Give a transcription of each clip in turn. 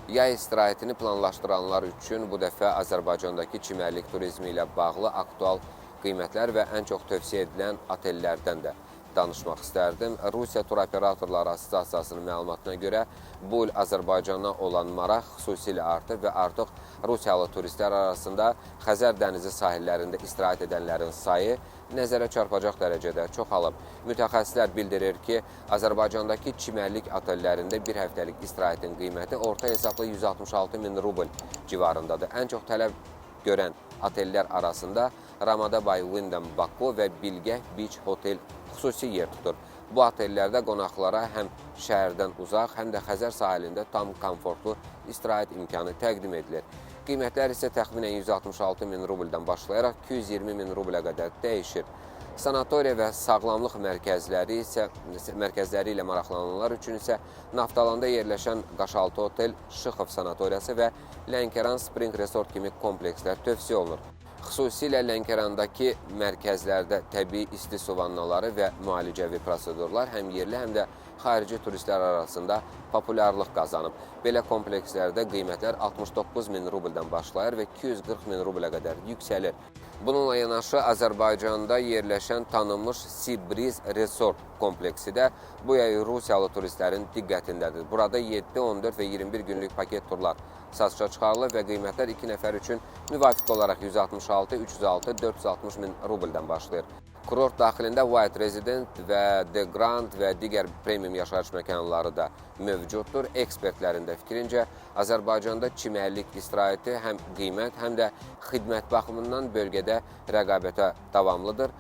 Yay istirahətini planlaşdıranlar üçün bu dəfə Azərbaycandakı çimərlik turizmi ilə bağlı aktual qiymətlər və ən çox tövsiyə edilən otellərdən də danışmaq istərdim. Rusiya Tur Operatorları Assosiasiyasının məlumatına görə bu il Azərbaycana olan maraq xüsusilə artıb və artıq Rusiyalı turistlər arasında Xəzər dənizi sahillərində istirahət edənlərin sayı nəzərə çarpacaq dərəcədə çoxalıb. Mütəxəssislər bildirir ki, Azərbaycandakı çimərlik otellərində bir həftəlik istirahətin qiyməti orta hesabla 166 min rubl civarındadır. Ən çox tələb görən otellər arasında Ramada Bay Wyndham Baku və Bilgəh Beach Hotel xüsusi yer tutur. Bu otellərdə qonaqlara həm şəhərdən uzaq, həm də Xəzər sahilində tam komfortlu istirahət imkanı təqdim edilir. Qiymətlər isə təxminən 166 min rubldən başlayaraq 220 min rublə qədər dəyişir. Sanatoriya və sağlamlıq mərkəzləri ilə maraqlananlar üçün isə Naftalanda yerləşən Qaşaltı Otel, Şıxov Sanatoriyası və Lənkəran Spring Resort kimi komplekslər tövsiyə olunur. Xüsusilə Lənkərandakı mərkəzlərdə təbii isti su vannaları və müalicəvi prosedurlar həm yerli, həm də xarici turistlər arasında populyarlıq qazanıb. Belə komplekslərdə qiymətlər 69 min rubldən başlayır və 240 min rublə qədər yüksəlir. Bununla yanaşı Azərbaycanda yerləşən tanınmış Sea Breeze Resort kompleksi də bu yay Rusiyalı turistlərin diqqətindədir. Burada 7, 14 və 21 günlük paket turlar satışa çıxarılır və qiymətlər 2 nəfər üçün müvafiq olaraq 166, 306, 460 min rubldən başlayır. Kurort daxilində White Resident və The Grand və digər premium yaşayış məkanları da mövcuddur. Ekspertlərin də fikrincə, Azərbaycanda çimərlik istirahəti həm qiymət, həm də xidmət baxımından bölgədə rəqabətə davamlıdır.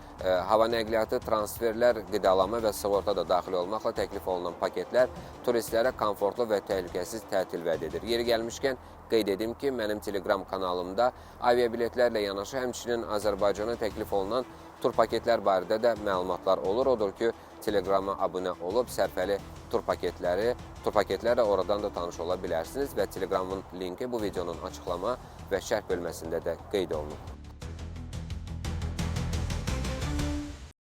Hava nəqliyyatı, transferlər, qidalama və sığorta da daxil olmaqla təklif olunan paketlər turistlərə komfortlu və təhlükəsiz tətil vəd edir. Yeri gəlmişkən, qeyd edim ki, mənim Telegram kanalımda aviabiletlərlə yanaşı həmçinin Azərbaycana təklif olunan tur paketlər barədə də məlumatlar olur. Odur ki, Telegrama abunə olub sərfəli tur paketlərlə oradan da tanış ola bilərsiniz və Telegramın linki bu videonun açıqlama və şərh bölməsində də qeyd olunub.